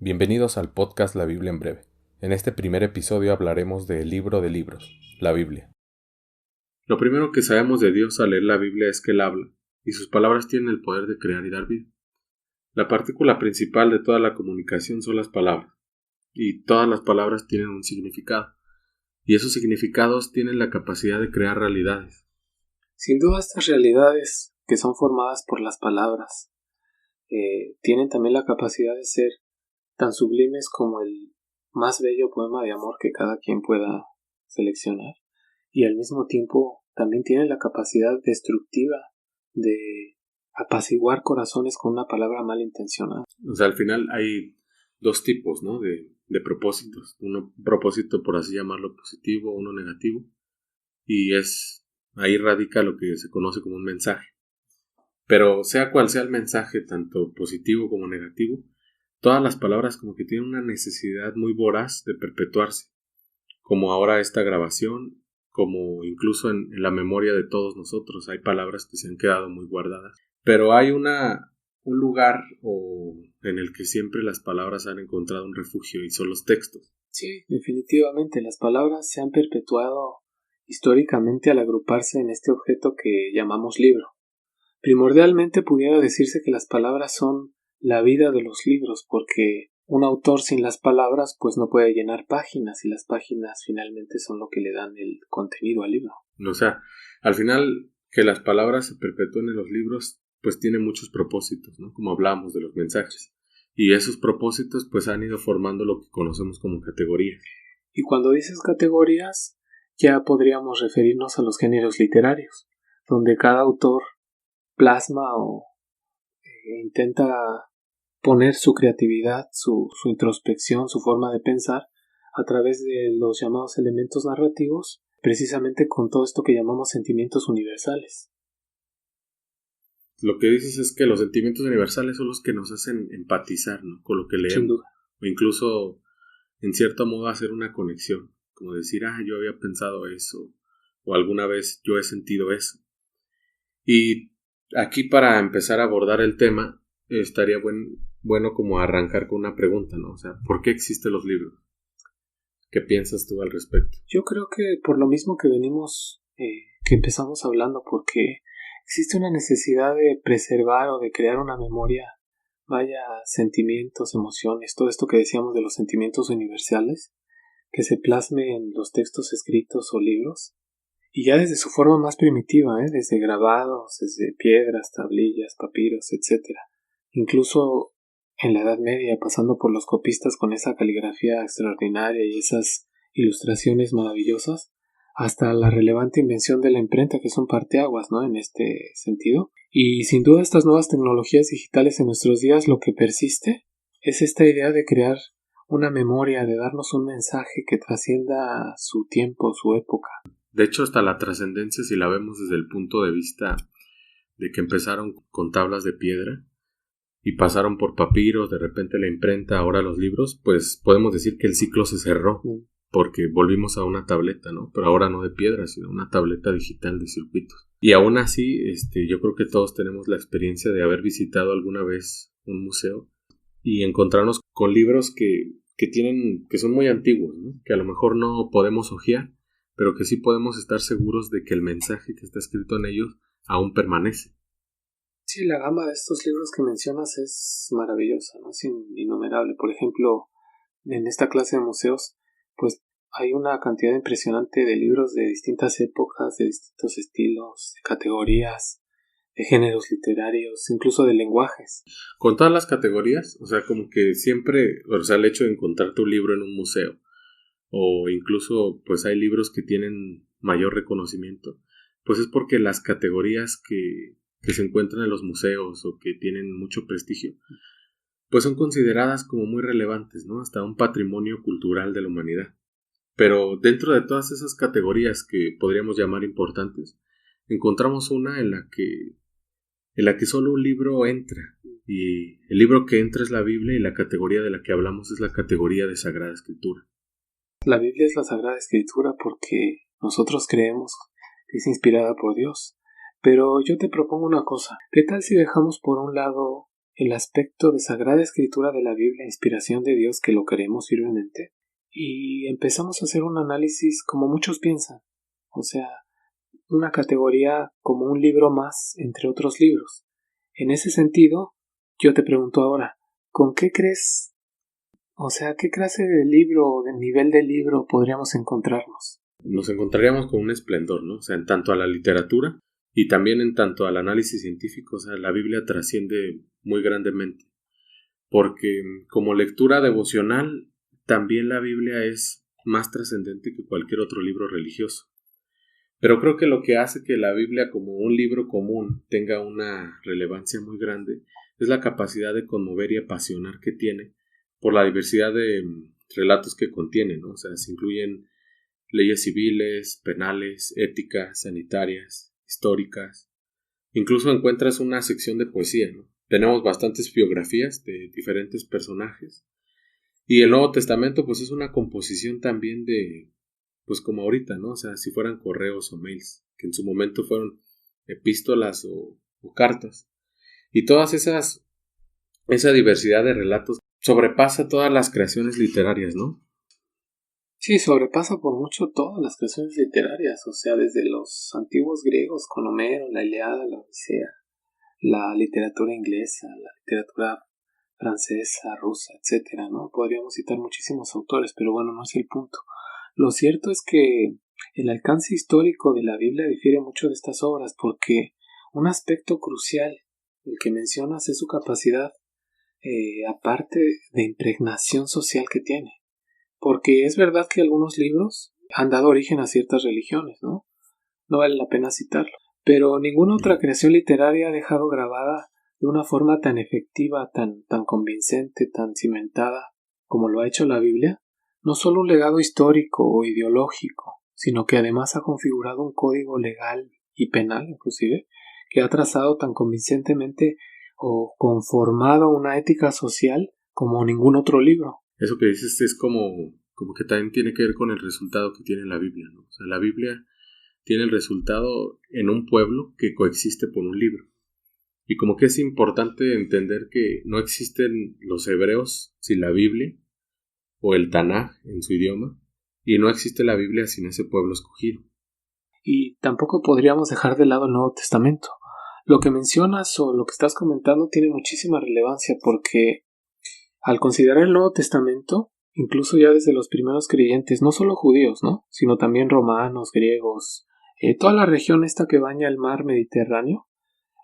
Bienvenidos al podcast La Biblia en Breve. En este primer episodio hablaremos del libro de libros, la Biblia. Lo primero que sabemos de Dios al leer la Biblia es que Él habla, y sus palabras tienen el poder de crear y dar vida. La partícula principal de toda la comunicación son las palabras, y todas las palabras tienen un significado, y esos significados tienen la capacidad de crear realidades. Sin duda estas realidades, que son formadas por las palabras, tienen también la capacidad de ser tan sublimes como el más bello poema de amor que cada quien pueda seleccionar, y al mismo tiempo también tienen la capacidad destructiva de apaciguar corazones con una palabra malintencionada. O sea, al final hay dos tipos, ¿no? de propósitos. Un propósito, por así llamarlo, positivo, uno negativo, y ahí radica lo que se conoce como un mensaje. Pero sea cual sea el mensaje, tanto positivo como negativo, todas las palabras como que tienen una necesidad muy voraz de perpetuarse, como ahora esta grabación, como incluso en la memoria de todos nosotros hay palabras que se han quedado muy guardadas. Pero hay un lugar en el que siempre las palabras han encontrado un refugio, y son los textos. Sí, definitivamente las palabras se han perpetuado históricamente al agruparse en este objeto que llamamos libro. Primordialmente pudiera decirse que las palabras son la vida de los libros, porque un autor sin las palabras pues no puede llenar páginas, y las páginas finalmente son lo que le dan el contenido al libro. O sea, al final que las palabras se perpetúen en los libros pues tiene muchos propósitos, ¿no? Como hablábamos de los mensajes. Y esos propósitos pues han ido formando lo que conocemos como categorías. Y cuando dices categorías, ya podríamos referirnos a los géneros literarios, donde cada autor plasma o intenta poner su creatividad, su introspección, su forma de pensar a través de los llamados elementos narrativos, precisamente con todo esto que llamamos sentimientos universales. Lo que dices es que los sentimientos universales son los que nos hacen empatizar, ¿no? Con lo que leemos. Sin duda. O incluso, en cierto modo, hacer una conexión. Como decir, yo había pensado eso, o alguna vez yo he sentido eso. Y aquí, para empezar a abordar el tema, estaría bueno como arrancar con una pregunta, ¿no? O sea, ¿por qué existen los libros? ¿Qué piensas tú al respecto? Yo creo que por lo mismo que que empezamos hablando, porque existe una necesidad de preservar o de crear una memoria, sentimientos, emociones, todo esto que decíamos de los sentimientos universales, que se plasme en los textos escritos o libros, y ya desde su forma más primitiva, desde grabados, desde piedras, tablillas, papiros, etc. Incluso en la Edad Media, pasando por los copistas con esa caligrafía extraordinaria y esas ilustraciones maravillosas, hasta la relevante invención de la imprenta, que es un parteaguas, ¿no? En este sentido. Y sin duda estas nuevas tecnologías digitales en nuestros días, lo que persiste es esta idea de crear una memoria, de darnos un mensaje que trascienda su tiempo, su época. De hecho, hasta la trascendencia, si la vemos desde el punto de vista de que empezaron con tablas de piedra y pasaron por papiros, de repente la imprenta, ahora los libros, pues podemos decir que el ciclo se cerró, porque volvimos a una tableta, ¿no? Pero ahora no de piedra, sino una tableta digital de circuitos. Y aún así, yo creo que todos tenemos la experiencia de haber visitado alguna vez un museo y encontrarnos con libros que son muy antiguos, ¿no? Que a lo mejor no podemos hojear, pero que sí podemos estar seguros de que el mensaje que está escrito en ellos aún permanece. Sí, la gama de estos libros que mencionas es maravillosa, ¿no? Es innumerable. Por ejemplo, en esta clase de museos, pues hay una cantidad impresionante de libros de distintas épocas, de distintos estilos, de categorías, de géneros literarios, incluso de lenguajes. Con todas las categorías, o sea, como que siempre, o sea, el hecho de encontrar tu libro en un museo, o incluso pues hay libros que tienen mayor reconocimiento, pues es porque las categorías que se encuentran en los museos o que tienen mucho prestigio, pues son consideradas como muy relevantes, ¿no? Hasta un patrimonio cultural de la humanidad. Pero dentro de todas esas categorías que podríamos llamar importantes, encontramos una en la que solo un libro entra, y el libro que entra es la Biblia, y la categoría de la que hablamos es la categoría de Sagrada Escritura. La Biblia es la Sagrada Escritura porque nosotros creemos que es inspirada por Dios. Pero yo te propongo una cosa. ¿Qué tal si dejamos por un lado el aspecto de Sagrada Escritura de la Biblia, inspiración de Dios, que lo queremos firmemente, y empezamos a hacer un análisis como muchos piensan, o sea, una categoría como un libro más entre otros libros. En ese sentido, yo te pregunto ahora, ¿con qué crees? O sea, ¿qué clase de libro o de nivel de libro podríamos encontrarnos? Nos encontraríamos con un esplendor, ¿no? O sea, en tanto a la literatura y también en tanto al análisis científico, o sea, la Biblia trasciende muy grandemente. Porque como lectura devocional, también la Biblia es más trascendente que cualquier otro libro religioso. Pero creo que lo que hace que la Biblia como un libro común tenga una relevancia muy grande es la capacidad de conmover y apasionar que tiene por la diversidad de relatos que contiene, ¿no? O sea, se incluyen leyes civiles, penales, éticas, sanitarias, históricas. Incluso encuentras una sección de poesía, ¿no? Tenemos bastantes biografías de diferentes personajes. Y el Nuevo Testamento, pues es una composición también de, pues como ahorita, ¿no? O sea, si fueran correos o mails, que en su momento fueron epístolas o cartas. Y esa diversidad de relatos sobrepasa todas las creaciones literarias, ¿no? Sí, sobrepasa por mucho todas las creaciones literarias, o sea, desde los antiguos griegos con Homero, la Ilíada, la Odisea, la literatura inglesa, la literatura francesa, rusa, etcétera, ¿no? Podríamos citar muchísimos autores, pero bueno, no es el punto. Lo cierto es que el alcance histórico de la Biblia difiere mucho de estas obras, porque un aspecto crucial, el que mencionas, es su capacidad, aparte de impregnación social que tiene. Porque es verdad que algunos libros han dado origen a ciertas religiones, ¿no? No vale la pena citarlo. Pero ninguna otra creación literaria ha dejado grabada de una forma tan efectiva, tan convincente, tan cimentada como lo ha hecho la Biblia, no solo un legado histórico o ideológico, sino que además ha configurado un código legal y penal, inclusive, que ha trazado tan convincentemente o conformado una ética social como ningún otro libro. Eso que dices es como que también tiene que ver con el resultado que tiene la Biblia, ¿no? O sea, la Biblia tiene el resultado en un pueblo que coexiste por un libro. Y como que es importante entender que no existen los hebreos sin la Biblia, o el Tanaj en su idioma, y no existe la Biblia sin ese pueblo escogido. Y tampoco podríamos dejar de lado el Nuevo Testamento. Lo que mencionas o lo que estás comentando tiene muchísima relevancia porque al considerar el Nuevo Testamento, incluso ya desde los primeros creyentes, no solo judíos, ¿no? Sino también romanos, griegos, toda la región esta que baña el mar Mediterráneo,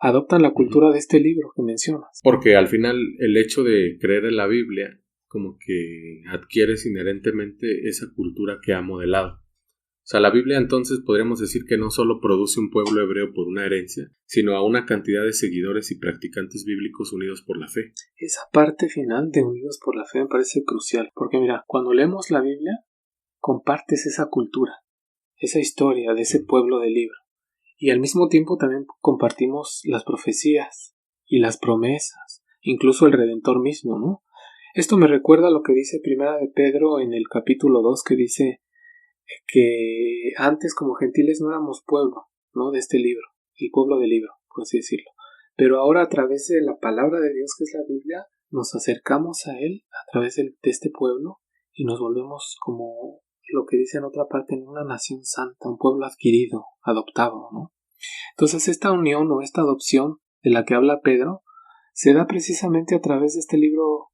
adoptan la cultura de este libro que mencionas. Porque al final el hecho de creer en la Biblia como que adquieres inherentemente esa cultura que ha modelado. O sea, la Biblia entonces podríamos decir que no solo produce un pueblo hebreo por una herencia, sino a una cantidad de seguidores y practicantes bíblicos unidos por la fe. Esa parte final de unidos por la fe me parece crucial, porque mira, cuando leemos la Biblia, compartes esa cultura, esa historia de ese pueblo del libro, y al mismo tiempo también compartimos las profecías y las promesas, incluso el Redentor mismo, ¿no? Esto me recuerda a lo que dice Primera de Pedro en el capítulo 2, que dice que antes como gentiles no éramos pueblo, ¿no? De este libro, el pueblo del libro, por así decirlo. Pero ahora a través de la palabra de Dios que es la Biblia, nos acercamos a Él a través de este pueblo y nos volvemos como lo que dice en otra parte, en una nación santa, un pueblo adquirido, adoptado, ¿no? Entonces esta unión o esta adopción de la que habla Pedro se da precisamente a través de este libro,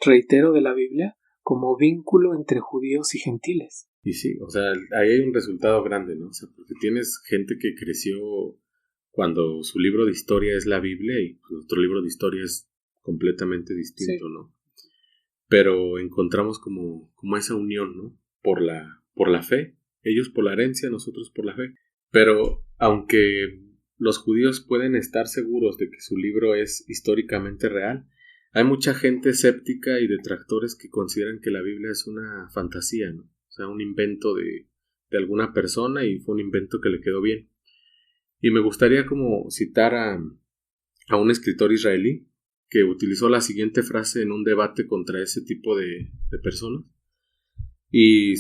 reitero, de la Biblia, como vínculo entre judíos y gentiles. Y sí, o sea, ahí hay un resultado grande, ¿no? O sea, porque tienes gente que creció cuando su libro de historia es la Biblia y otro libro de historia es completamente distinto, sí, ¿no? Pero encontramos como esa unión, ¿no? Por la fe, ellos por la herencia, nosotros por la fe. Pero aunque los judíos pueden estar seguros de que su libro es históricamente real, hay mucha gente escéptica y detractores que consideran que la Biblia es una fantasía, ¿no? O sea, un invento de alguna persona y fue un invento que le quedó bien. Y me gustaría como citar a un escritor israelí que utilizó la siguiente frase en un debate contra ese tipo de personas. Y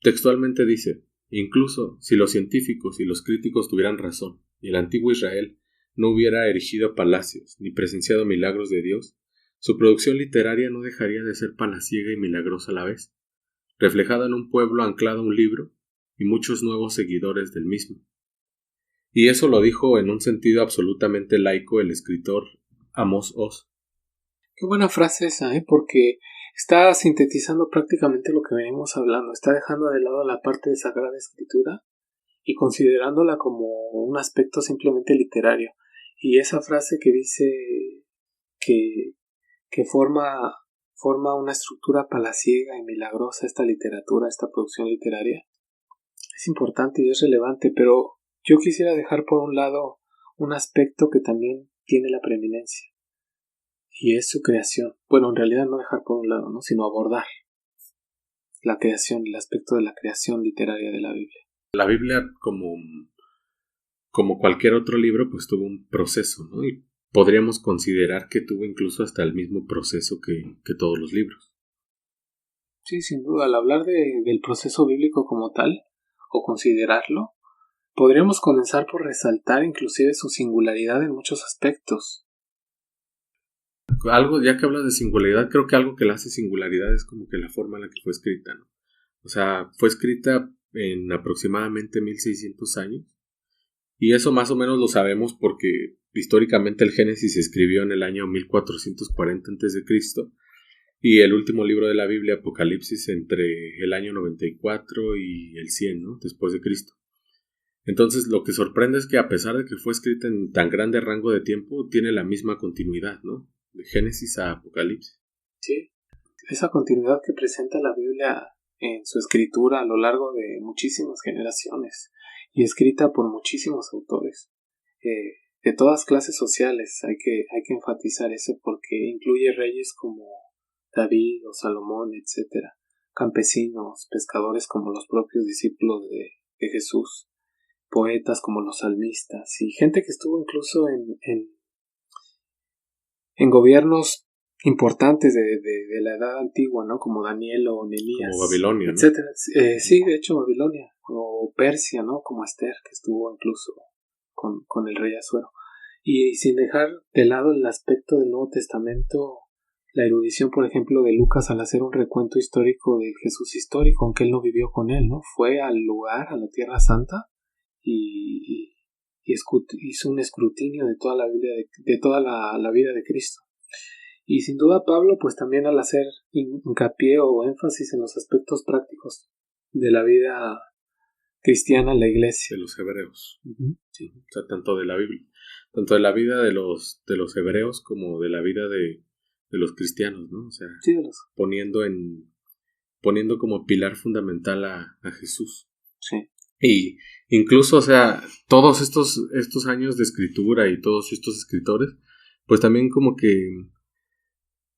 textualmente dice: incluso si los científicos y los críticos tuvieran razón y el antiguo Israel no hubiera erigido palacios ni presenciado milagros de Dios, su producción literaria no dejaría de ser palaciega y milagrosa a la vez, reflejada en un pueblo anclado a un libro y muchos nuevos seguidores del mismo. Y eso lo dijo en un sentido absolutamente laico el escritor Amos Oz. Qué buena frase esa, porque está sintetizando prácticamente lo que venimos hablando. Está dejando de lado la parte de Sagrada Escritura y considerándola como un aspecto simplemente literario. Y esa frase que dice que forma una estructura palaciega y milagrosa esta literatura, esta producción literaria, es importante y es relevante, pero yo quisiera dejar por un lado un aspecto que también tiene la preeminencia, y es su creación. Bueno, en realidad no dejar por un lado, ¿no? Sino abordar la creación, el aspecto de la creación literaria de la Biblia. La Biblia, como cualquier otro libro, pues tuvo un proceso, ¿no? Y podríamos considerar que tuvo incluso hasta el mismo proceso que todos los libros. Sí, sin duda, al hablar del proceso bíblico como tal, o considerarlo, podríamos comenzar por resaltar inclusive su singularidad en muchos aspectos. Algo, ya que hablas de singularidad, creo que algo que la hace singularidad es como que la forma en la que fue escrita, ¿no? O sea, fue escrita en aproximadamente 1600 años, y eso más o menos lo sabemos porque históricamente el Génesis se escribió en el año 1440 a.C. y el último libro de la Biblia, Apocalipsis, entre el año 94 y el 100, ¿no? Después de Cristo. Entonces, lo que sorprende es que a pesar de que fue escrita en tan grande rango de tiempo, tiene la misma continuidad, ¿no? De Génesis a Apocalipsis. Sí, esa continuidad que presenta la Biblia en su escritura a lo largo de muchísimas generaciones y escrita por muchísimos autores de todas clases sociales. Hay que enfatizar eso porque incluye reyes como David o Salomón, etcétera, campesinos, pescadores como los propios discípulos de Jesús, poetas como los salmistas y gente que estuvo incluso en gobiernos importantes de la edad antigua, ¿no? Como Daniel o Nehemías, como Babilonia, ¿no? etcétera. Sí, de hecho Babilonia o Persia, ¿no? Como Esther, que estuvo incluso con el rey Asuero. Y sin dejar de lado el aspecto del Nuevo Testamento, la erudición, por ejemplo, de Lucas al hacer un recuento histórico del Jesús histórico, aunque él no vivió con él, ¿no? Fue al lugar, a la Tierra Santa, y hizo un escrutinio de toda la Biblia, de toda la vida de Cristo. Y sin duda Pablo, pues también al hacer hincapié o énfasis en los aspectos prácticos de la vida cristiana en la iglesia. De los hebreos. Uh-huh. Sí, o sea, tanto de la Biblia, tanto de la vida de los hebreos como de la vida de los cristianos, ¿no? O sea, sí, poniendo como pilar fundamental a Jesús. Sí. Y incluso, o sea, todos estos años de escritura y todos estos escritores, pues también como que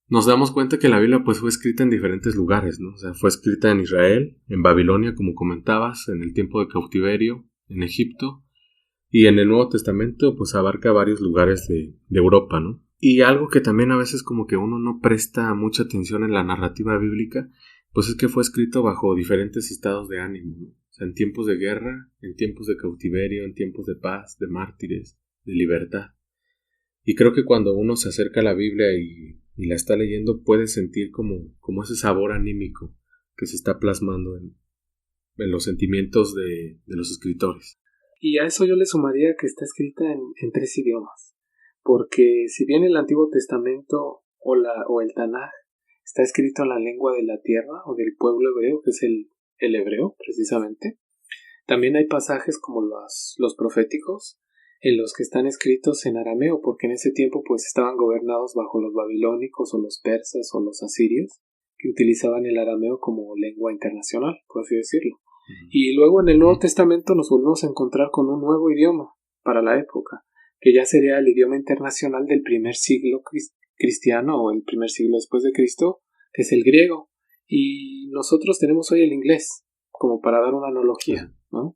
nos damos cuenta que la Biblia pues fue escrita en diferentes lugares, ¿no? O sea, fue escrita en Israel, en Babilonia, como comentabas, en el tiempo de cautiverio, en Egipto, y en el Nuevo Testamento pues abarca varios lugares de Europa, ¿no? Y algo que también a veces como que uno no presta mucha atención en la narrativa bíblica, pues es que fue escrito bajo diferentes estados de ánimo, ¿no? O sea, en tiempos de guerra, en tiempos de cautiverio, en tiempos de paz, de mártires, de libertad. Y creo que cuando uno se acerca a la Biblia y la está leyendo, puede sentir como ese sabor anímico que se está plasmando en los sentimientos de los escritores. Y a eso yo le sumaría que está escrita en 3 idiomas, porque si bien el Antiguo Testamento o el Tanaj está escrito en la lengua de la tierra o del pueblo hebreo, que es el hebreo precisamente, también hay pasajes como los proféticos en los que están escritos en arameo, porque en ese tiempo pues estaban gobernados bajo los babilónicos o los persas o los asirios, que utilizaban el arameo como lengua internacional, por así decirlo. Uh-huh. Y luego en el Nuevo Testamento nos volvemos a encontrar con un nuevo idioma para la época, que ya sería el idioma internacional del primer siglo cristiano o el primer siglo después de Cristo, que es el griego. Y nosotros tenemos hoy el inglés, como para dar una analogía, ¿no?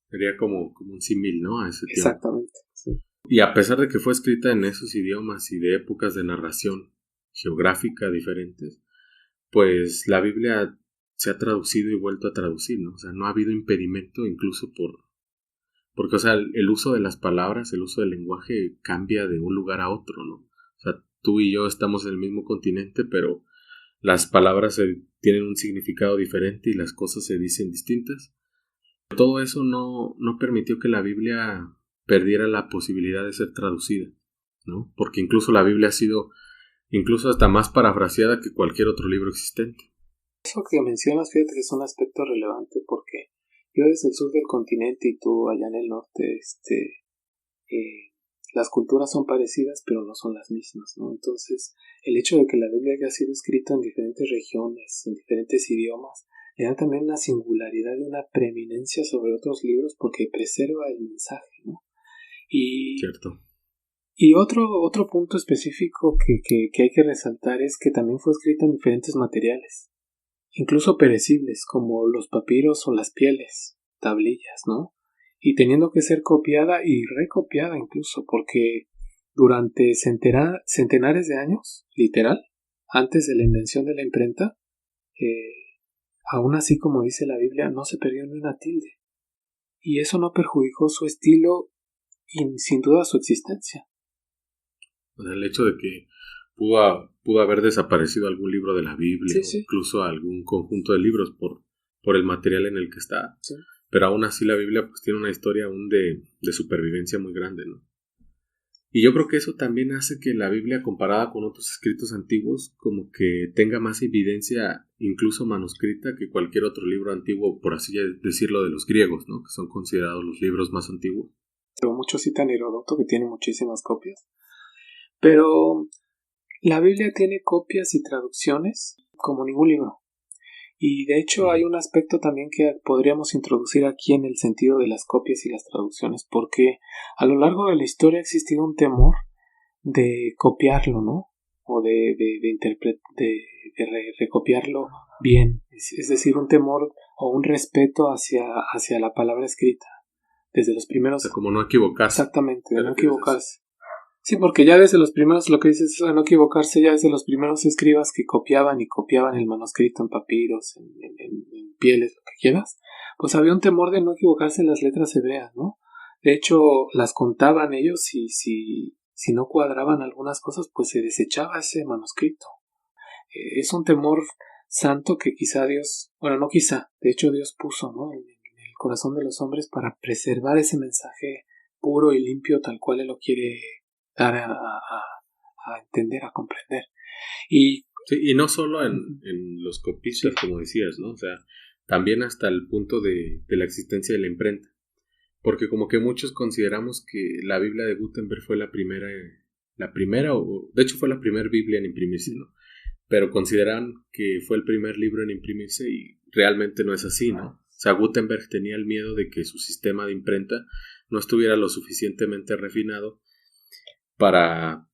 Sería como un símil, ¿no? A ese tiempo. Exactamente. Sí. Y a pesar de que fue escrita en esos idiomas y de épocas de narración geográfica diferentes, pues la Biblia se ha traducido y vuelto a traducir, ¿no? O sea, no ha habido impedimento incluso por Porque, o sea, el uso de las palabras, el uso del lenguaje cambia de un lugar a otro, ¿no? O sea, tú y yo estamos en el mismo continente, pero las palabras tienen un significado diferente y las cosas se dicen distintas. Todo eso no permitió que la Biblia perdiera la posibilidad de ser traducida, ¿no? Porque incluso la Biblia ha sido incluso hasta más parafraseada que cualquier otro libro existente. Eso que mencionas, fíjate que es un aspecto relevante porque yo desde el sur del continente y tú allá en el norte, las culturas son parecidas pero no son las mismas, ¿no? Entonces, el hecho de que la Biblia haya sido escrita en diferentes regiones, en diferentes idiomas, le da también una singularidad y una preeminencia sobre otros libros porque preserva el mensaje, ¿no? Cierto. Y otro punto específico que hay que resaltar es que también fue escrita en diferentes materiales, incluso perecibles, como los papiros o las pieles, tablillas, ¿no? Y teniendo que ser copiada y recopiada incluso, porque durante centenares de años, literal, antes de la invención de la imprenta, aún así, como dice la Biblia, no se perdió ni una tilde. Y eso no perjudicó su estilo y sin duda su existencia. O sea, el hecho de que pudo haber desaparecido algún libro de la Biblia, Sí. o incluso algún conjunto de libros por el material en el que está. Sí. Pero aún así la Biblia pues tiene una historia aún de supervivencia muy grande, ¿no? Y yo creo que eso también hace que la Biblia, comparada con otros escritos antiguos, como que tenga más evidencia, incluso manuscrita, que cualquier otro libro antiguo, por así decirlo, de los griegos, ¿no? Que son considerados los libros más antiguos. Pero muchos citan Heródoto, que tiene muchísimas copias. Pero la Biblia tiene copias y traducciones como ningún libro. Y de hecho hay un aspecto también que podríamos introducir aquí en el sentido de las copias y las traducciones, porque a lo largo de la historia ha existido un temor de copiarlo, ¿no? O de recopiarlo bien. Es decir, un temor o un respeto hacia la palabra escrita. Desde los primeros... O sea, como no equivocarse. Exactamente, de no equivocarse. Sí, porque ya desde los primeros, lo que dices es de no equivocarse, ya desde los primeros escribas que copiaban el manuscrito en papiros, en pieles, lo que quieras, pues había un temor de no equivocarse en las letras hebreas, ¿no? De hecho, las contaban ellos y si no cuadraban algunas cosas, pues se desechaba ese manuscrito. Es un temor santo que quizá Dios, bueno, no quizá, de hecho Dios puso, ¿no? En el corazón de los hombres para preservar ese mensaje puro y limpio tal cual Él lo quiere dar a entender, a comprender. Sí, y no solo en los copistas, como decías, ¿no? O sea, también hasta el punto de la existencia de la imprenta. Porque como que muchos consideramos que la Biblia de Gutenberg fue la primera, o de hecho fue la primera Biblia en imprimirse, ¿no? Pero consideran que fue el primer libro en imprimirse y realmente no es así, ¿no? O sea, Gutenberg tenía el miedo de que su sistema de imprenta no estuviera lo suficientemente refinado para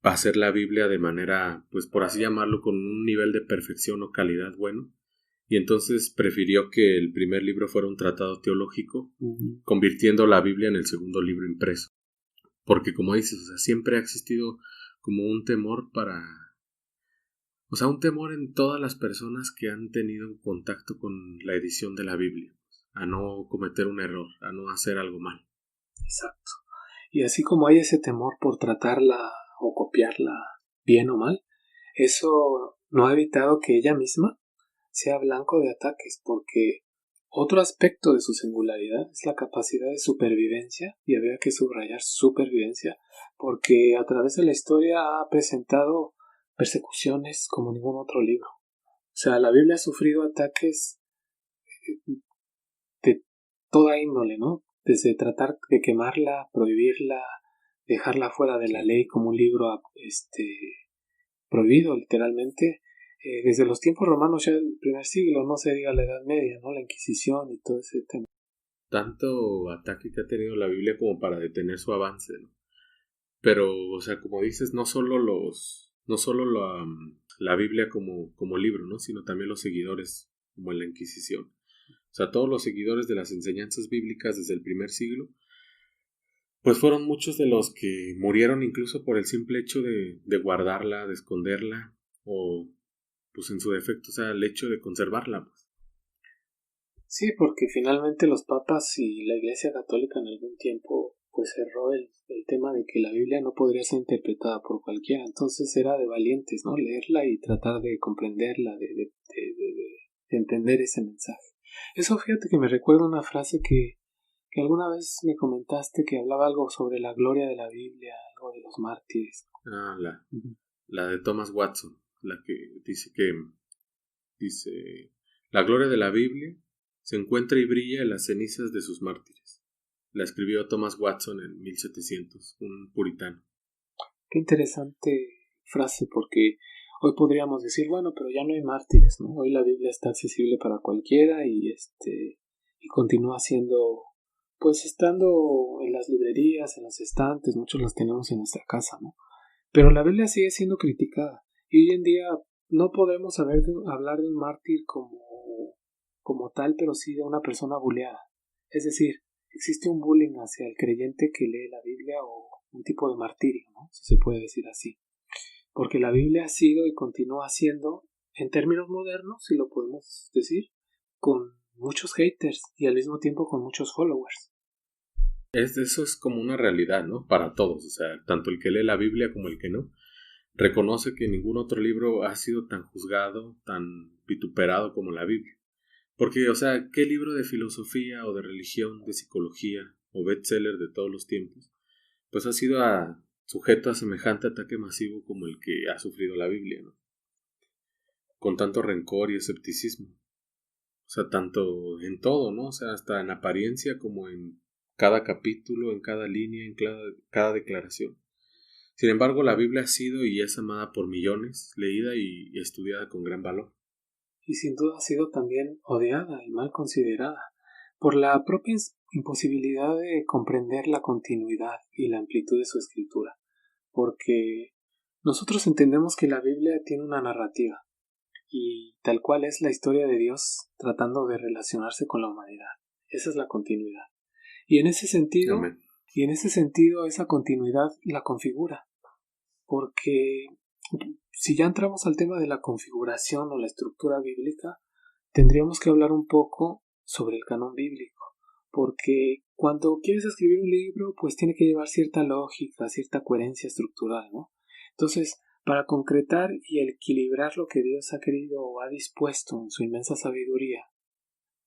hacer la Biblia de manera, pues por así llamarlo, con un nivel de perfección o calidad bueno. Y entonces prefirió que el primer libro fuera un tratado teológico, convirtiendo la Biblia en el segundo libro impreso. Porque como dices, o sea, siempre ha existido como un temor un temor en todas las personas que han tenido contacto con la edición de la Biblia, a no cometer un error, a no hacer algo mal. Exacto. Y así como hay ese temor por tratarla o copiarla bien o mal, eso no ha evitado que ella misma sea blanco de ataques, porque otro aspecto de su singularidad es la capacidad de supervivencia, y había que subrayar supervivencia, porque a través de la historia ha presentado persecuciones como ningún otro libro. O sea, la Biblia ha sufrido ataques de toda índole, ¿no? Desde tratar de quemarla, prohibirla, dejarla fuera de la ley como un libro prohibido literalmente, desde los tiempos romanos ya del primer siglo, no se diga la Edad Media, ¿no? La Inquisición y todo ese tema. Tanto ataque que ha tenido la Biblia como para detener su avance, ¿no? Pero, o sea, como dices, no solo la Biblia como libro, ¿no? Sino también los seguidores, como en la Inquisición. O sea, todos los seguidores de las enseñanzas bíblicas desde el primer siglo, pues fueron muchos de los que murieron incluso por el simple hecho de guardarla, de esconderla, o pues en su defecto, o sea, el hecho de conservarla, pues. Sí, porque finalmente los papas y la Iglesia Católica en algún tiempo pues cerró el tema de que la Biblia no podría ser interpretada por cualquiera, entonces era de valientes, ¿no? Leerla y tratar de comprenderla, de entender ese mensaje. Eso fíjate que me recuerda una frase que alguna vez me comentaste que hablaba algo sobre la gloria de la Biblia, algo de los mártires. La de Thomas Watson, la que dice, la gloria de la Biblia se encuentra y brilla en las cenizas de sus mártires. La escribió Thomas Watson en 1700, un puritano. Qué interesante frase, porque hoy podríamos decir, bueno, pero ya no hay mártires, ¿no? Hoy la Biblia está accesible para cualquiera y continúa siendo, pues estando en las librerías, en los estantes, muchos las tenemos en nuestra casa, ¿no? Pero la Biblia sigue siendo criticada y hoy en día no podemos hablar de un mártir como tal, pero sí de una persona buleada. Es decir, existe un bullying hacia el creyente que lee la Biblia o un tipo de martirio, ¿no? Si se puede decir así. Porque la Biblia ha sido y continúa siendo, en términos modernos, si lo podemos decir, con muchos haters y al mismo tiempo con muchos followers. Eso es como una realidad, ¿no? Para todos, o sea, tanto el que lee la Biblia como el que no, reconoce que ningún otro libro ha sido tan juzgado, tan vituperado como la Biblia. Porque, o sea, ¿qué libro de filosofía o de religión, de psicología o bestseller de todos los tiempos, pues ha sido sujeto a semejante ataque masivo como el que ha sufrido la Biblia, ¿no? Con tanto rencor y escepticismo. O sea, tanto en todo, ¿no? O sea, hasta en apariencia como en cada capítulo, en cada línea, en cada declaración. Sin embargo, la Biblia ha sido y es amada por millones, leída y estudiada con gran valor. Y sin duda ha sido también odiada y mal considerada por la propia imposibilidad de comprender la continuidad y la amplitud de su escritura, porque nosotros entendemos que la Biblia tiene una narrativa y tal cual es la historia de Dios tratando de relacionarse con la humanidad. Esa es la continuidad. Y en ese sentido, Amén. esa continuidad la configura, porque si ya entramos al tema de la configuración o la estructura bíblica, tendríamos que hablar un poco sobre el canon bíblico, porque cuando quieres escribir un libro, pues tiene que llevar cierta lógica, cierta coherencia estructural, ¿no? Entonces, para concretar y equilibrar lo que Dios ha querido o ha dispuesto en su inmensa sabiduría,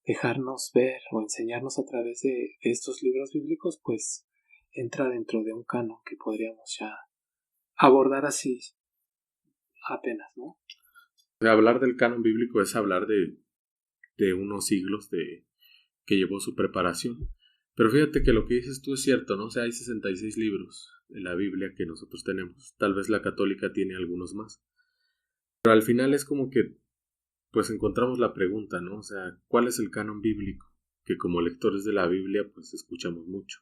dejarnos ver o enseñarnos a través de estos libros bíblicos, pues entra dentro de un canon que podríamos ya abordar así apenas, ¿no? O sea, hablar del canon bíblico es hablar de unos siglos que llevó su preparación. Pero fíjate que lo que dices tú es cierto, ¿no? O sea, hay 66 libros en la Biblia que nosotros tenemos. Tal vez la católica tiene algunos más. Pero al final es como que, pues encontramos la pregunta, ¿no? O sea, ¿cuál es el canon bíblico? Que como lectores de la Biblia, pues escuchamos mucho.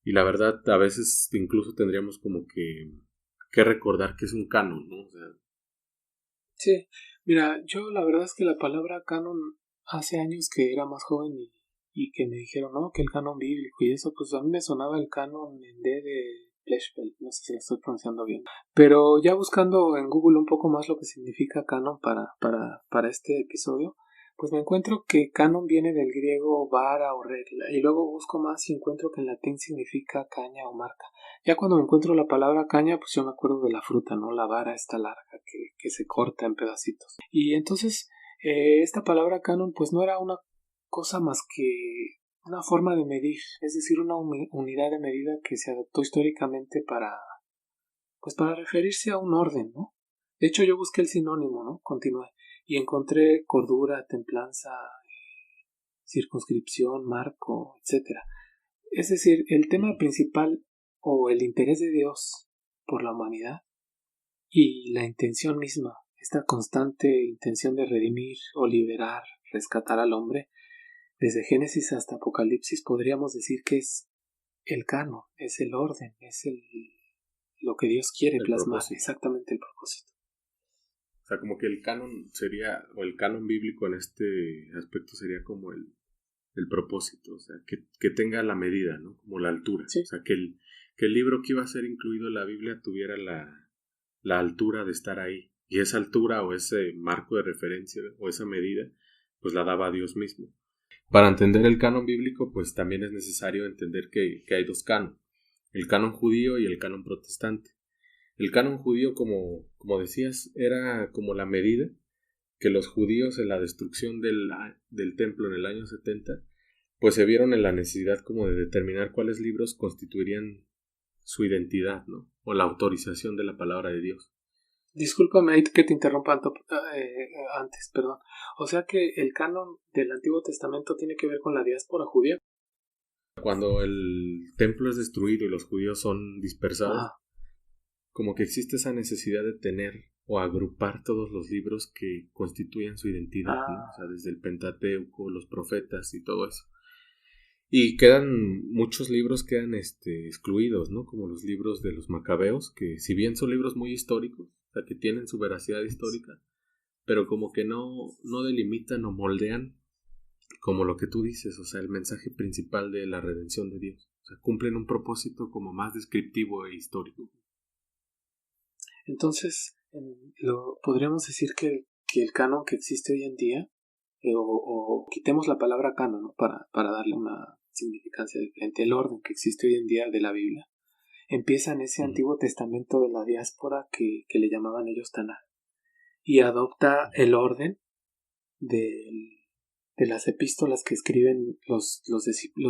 Y la verdad, a veces incluso tendríamos como que recordar que es un canon, ¿no? O sea, sí, mira, yo la verdad es que la palabra canon hace años que era más joven y que me dijeron, no, que el canon bíblico y eso, pues a mí me sonaba el canon en D de Fleschfeld, no sé si lo estoy pronunciando bien. Pero ya buscando en Google un poco más lo que significa canon para este episodio, pues me encuentro que canon viene del griego vara o regla, y luego busco más y encuentro que en latín significa caña o marca. Ya cuando encuentro la palabra caña, pues yo me acuerdo de la fruta, ¿no? La vara esta larga que se corta en pedacitos. Y entonces, esta palabra canon, pues no era una cosa más que una forma de medir, es decir, una unidad de medida que se adoptó históricamente pues para referirse a un orden, ¿no? De hecho, yo busqué el sinónimo, ¿no? Continué. Y encontré cordura, templanza, circunscripción, marco, etc. Es decir, el tema principal o el interés de Dios por la humanidad y la intención misma, esta constante intención de redimir o liberar, rescatar al hombre, desde Génesis hasta Apocalipsis podríamos decir que es el canon, es el orden, es lo que Dios quiere plasmar, propósito. Exactamente el propósito. O sea, como que el canon sería, o el canon bíblico en este aspecto sería como el propósito, o sea, que tenga la medida, ¿no? Como la altura. Sí. O sea, que el libro que iba a ser incluido en la Biblia tuviera la altura de estar ahí. Y esa altura o ese marco de referencia o esa medida, pues la daba Dios mismo. Para entender el canon bíblico, pues también es necesario entender que hay dos canon, el canon judío y el canon protestante. El canon judío, como decías, era como la medida que los judíos en la destrucción del templo en el año 70, pues se vieron en la necesidad como de determinar cuáles libros constituirían su identidad, ¿no? O la autorización de la palabra de Dios. Discúlpame ahí que te interrumpa antes, perdón. O sea que el canon del Antiguo Testamento tiene que ver con la diáspora judía. Cuando el templo es destruido y los judíos son dispersados, como que existe esa necesidad de tener o agrupar todos los libros que constituyen su identidad, ¿no? O sea, desde el Pentateuco, los profetas y todo eso. Y muchos libros quedan excluidos, ¿no? Como los libros de los Macabeos, que si bien son libros muy históricos, o sea, que tienen su veracidad histórica, pero como que no delimitan o moldean como lo que tú dices, o sea, el mensaje principal de la redención de Dios. O sea, cumplen un propósito como más descriptivo e histórico. Entonces, podríamos decir que el canon que existe hoy en día, o quitemos la palabra canon, ¿no? para darle una significancia diferente, el orden que existe hoy en día de la Biblia, empieza en ese Antiguo Testamento de la diáspora que le llamaban ellos Tanaj, y adopta el orden de las epístolas que escriben los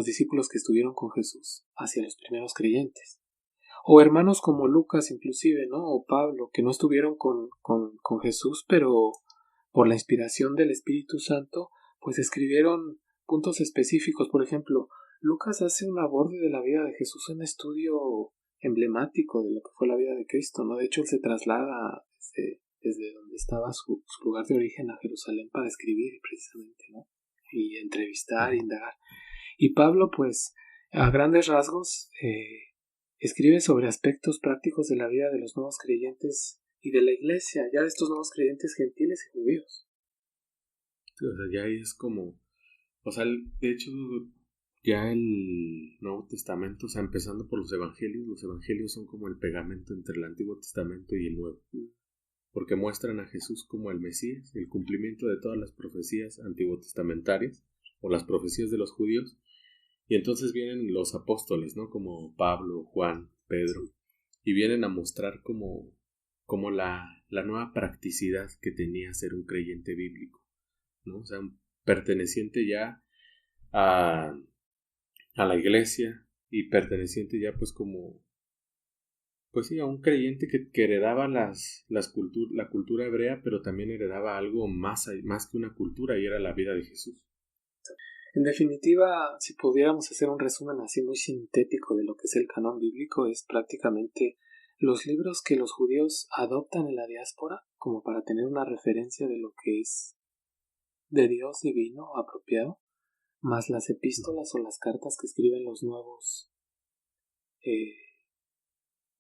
discípulos que estuvieron con Jesús hacia los primeros creyentes. O hermanos como Lucas inclusive, ¿no? O Pablo, que no estuvieron con Jesús, pero por la inspiración del Espíritu Santo, pues escribieron puntos específicos. Por ejemplo, Lucas hace un aborde de la vida de Jesús, un estudio emblemático de lo que fue la vida de Cristo, ¿no? De hecho, él se traslada desde donde estaba su lugar de origen a Jerusalén para escribir precisamente, ¿no? Y entrevistar, indagar. Y Pablo, pues, a grandes rasgos, escribe sobre aspectos prácticos de la vida de los nuevos creyentes y de la iglesia, ya de estos nuevos creyentes gentiles y judíos. Sí, o sea, ya es como, o sea, de hecho, ya el Nuevo Testamento, o sea, empezando por los evangelios son como el pegamento entre el Antiguo Testamento y el Nuevo, porque muestran a Jesús como el Mesías, el cumplimiento de todas las profecías antiguotestamentarias, o las profecías de los judíos. Y entonces vienen los apóstoles, ¿no? Como Pablo, Juan, Pedro, y vienen a mostrar como la nueva practicidad que tenía ser un creyente bíblico, ¿no? O sea, perteneciente ya a la iglesia y perteneciente ya pues como, pues sí, a un creyente que heredaba la cultura hebrea, pero también heredaba algo más que una cultura, y era la vida de Jesús. En definitiva, si pudiéramos hacer un resumen así muy sintético de lo que es el canon bíblico, es prácticamente los libros que los judíos adoptan en la diáspora como para tener una referencia de lo que es de Dios divino apropiado, más las epístolas o las cartas que escriben los nuevos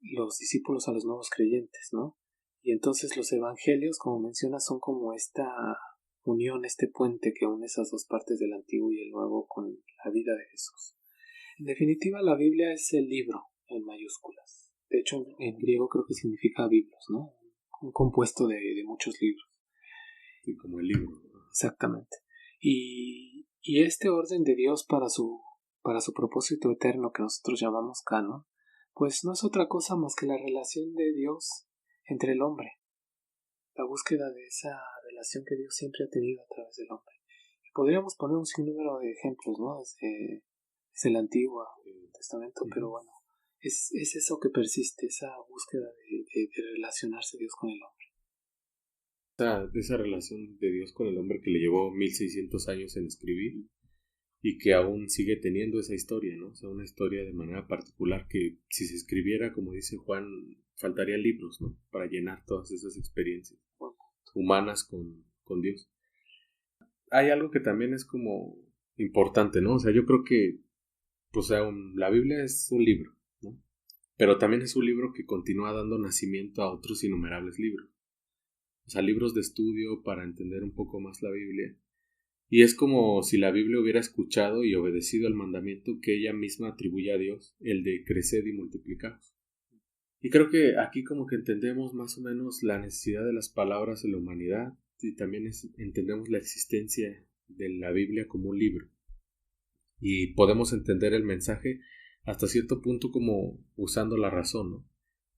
los discípulos a los nuevos creyentes, ¿no? Y entonces los evangelios, como mencionas, son como esta unión, este puente que une esas dos partes del Antiguo y el Nuevo con la vida de Jesús. En definitiva, la Biblia es el libro en mayúsculas. De hecho, en griego creo que significa biblos, ¿no? Un compuesto de muchos libros. Sí, como el libro. Exactamente. Y este orden de Dios para su propósito eterno que nosotros llamamos canon, pues no es otra cosa más que la relación de Dios entre el hombre, la búsqueda de esa relación que Dios siempre ha tenido a través del hombre. Y podríamos poner un sinnúmero de ejemplos, ¿no? Desde el Antiguo Testamento, pero bueno, es eso que persiste, esa búsqueda de relacionarse Dios con el hombre. Esa relación de Dios con el hombre que le llevó 1600 años en escribir y que aún sigue teniendo esa historia, ¿no? O sea, una historia de manera particular que si se escribiera, como dice Juan, faltarían libros, ¿no? Para llenar todas esas experiencias humanas con Dios. Hay algo que también es como importante, ¿no? O sea, yo creo que, pues, la Biblia es un libro, ¿no? Pero también es un libro que continúa dando nacimiento a otros innumerables libros. O sea, libros de estudio para entender un poco más la Biblia. Y es como si la Biblia hubiera escuchado y obedecido al mandamiento que ella misma atribuye a Dios, el de creced y multiplicaos. Y creo que aquí como que entendemos más o menos la necesidad de las palabras en la humanidad, y también entendemos la existencia de la Biblia como un libro. Y podemos entender el mensaje hasta cierto punto como usando la razón, ¿no?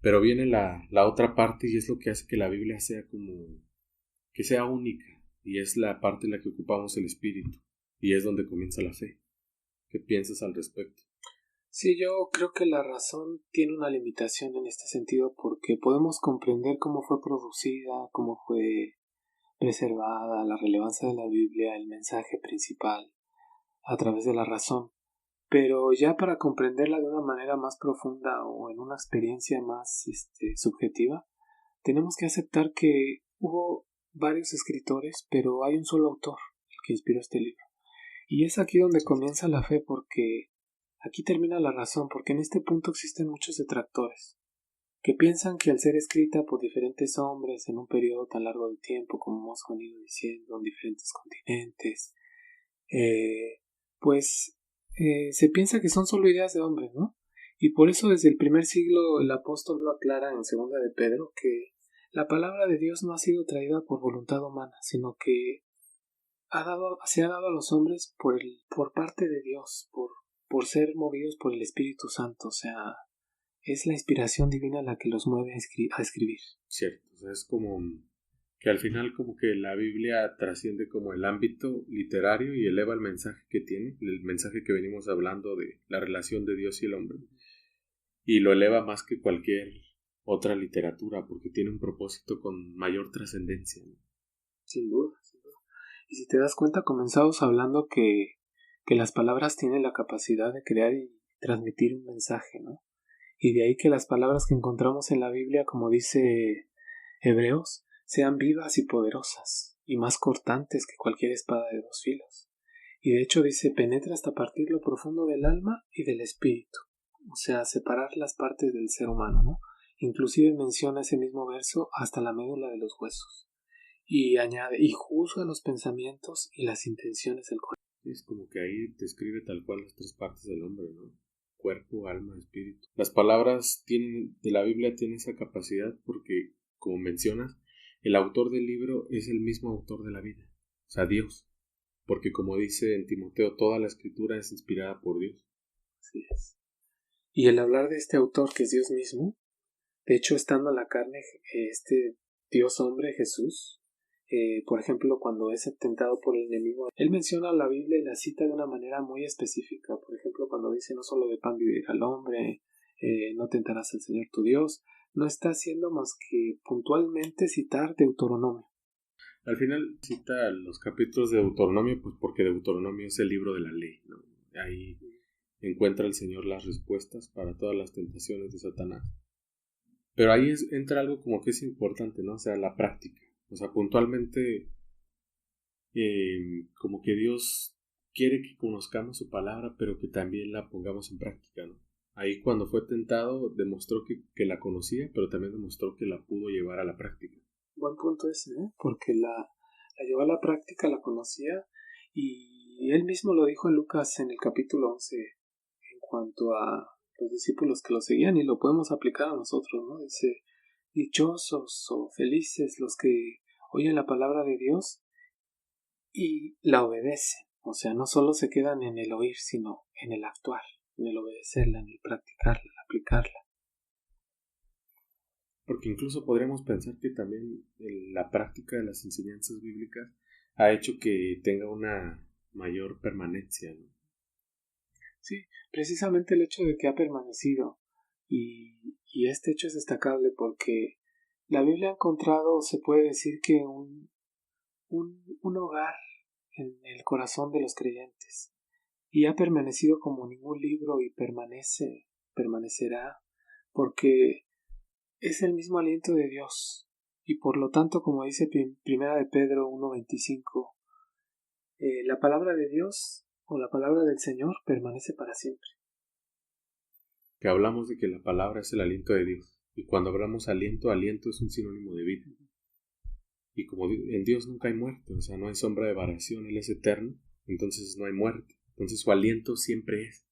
Pero viene la otra parte y es lo que hace que la Biblia sea como que sea única, y es la parte en la que ocupamos el espíritu, y es donde comienza la fe. ¿Qué piensas al respecto? Sí, yo creo que la razón tiene una limitación en este sentido porque podemos comprender cómo fue producida, cómo fue preservada, la relevancia de la Biblia, el mensaje principal, a través de la razón. Pero ya para comprenderla de una manera más profunda o en una experiencia más subjetiva, tenemos que aceptar que hubo varios escritores, pero hay un solo autor el que inspiró este libro. Y es aquí donde comienza la fe, porque aquí termina la razón, porque en este punto existen muchos detractores que piensan que al ser escrita por diferentes hombres en un periodo tan largo de tiempo, como hemos venido diciendo, en diferentes continentes, pues se piensa que son solo ideas de hombres, ¿no? Y por eso desde el primer siglo el apóstol lo aclara en segunda de Pedro que la palabra de Dios no ha sido traída por voluntad humana, sino que se ha dado a los hombres por parte de Dios, por ser movidos por el Espíritu Santo. O sea, es la inspiración divina la que los mueve a escribir. Cierto, o sea, es como que al final como que la Biblia trasciende como el ámbito literario y eleva el mensaje que tiene, el mensaje que venimos hablando de la relación de Dios y el hombre, y lo eleva más que cualquier otra literatura porque tiene un propósito con mayor trascendencia, ¿no? Sin duda, sin duda. Y si te das cuenta, comenzamos hablando que las palabras tienen la capacidad de crear y transmitir un mensaje, ¿no? Y de ahí que las palabras que encontramos en la Biblia, como dice Hebreos, sean vivas y poderosas, y más cortantes que cualquier espada de dos filos. Y de hecho dice, penetra hasta partir lo profundo del alma y del espíritu. O sea, separar las partes del ser humano, ¿no? Inclusive menciona ese mismo verso hasta la médula de los huesos. Y añade, y juzga los pensamientos y las intenciones del corazón. Es como que ahí describe tal cual las tres partes del hombre, ¿no? Cuerpo, alma, espíritu. Las palabras de la Biblia tienen esa capacidad porque, como mencionas, el autor del libro es el mismo autor de la vida, o sea, Dios. Porque como dice en Timoteo, toda la escritura es inspirada por Dios. Así es. Y el hablar de este autor que es Dios mismo, de hecho, estando en la carne, este Dios hombre, Jesús, por ejemplo, cuando es tentado por el enemigo, él menciona la Biblia y la cita de una manera muy específica. Por ejemplo, cuando dice no solo de pan vivirá el hombre, no tentarás al Señor tu Dios, no está haciendo más que puntualmente citar Deuteronomio. Al final cita los capítulos de Deuteronomio, pues porque Deuteronomio es el libro de la ley, ¿no? Ahí encuentra el Señor las respuestas para todas las tentaciones de Satanás. Pero ahí entra algo como que es importante, ¿no? O sea, la práctica. O sea, puntualmente, como que Dios quiere que conozcamos su palabra, pero que también la pongamos en práctica, ¿no? Ahí cuando fue tentado demostró que la conocía, pero también demostró que la pudo llevar a la práctica. Buen punto ese, ¿eh? Porque la llevó a la práctica, la conocía, y él mismo lo dijo en Lucas en el capítulo 11 en cuanto a los discípulos que lo seguían, y lo podemos aplicar a nosotros, ¿no? Dice, dichosos o felices los que oyen la palabra de Dios y la obedecen. O sea, no solo se quedan en el oír, sino en el actuar, en el obedecerla, en el practicarla, en el aplicarla. Porque incluso podríamos pensar que también la práctica de las enseñanzas bíblicas ha hecho que tenga una mayor permanencia, ¿no? Sí, precisamente el hecho de que ha permanecido, y este hecho es destacable porque la Biblia ha encontrado, se puede decir que un hogar en el corazón de los creyentes, y ha permanecido como ningún libro y permanecerá, porque es el mismo aliento de Dios, y por lo tanto, como dice Primera de Pedro 1:25, la palabra de Dios o la palabra del Señor permanece para siempre. Que hablamos de que la palabra es el aliento de Dios. Y cuando hablamos aliento, aliento es un sinónimo de vida. Y como en Dios nunca hay muerte, o sea, no hay sombra de variación, Él es eterno, entonces no hay muerte. Entonces su aliento siempre es.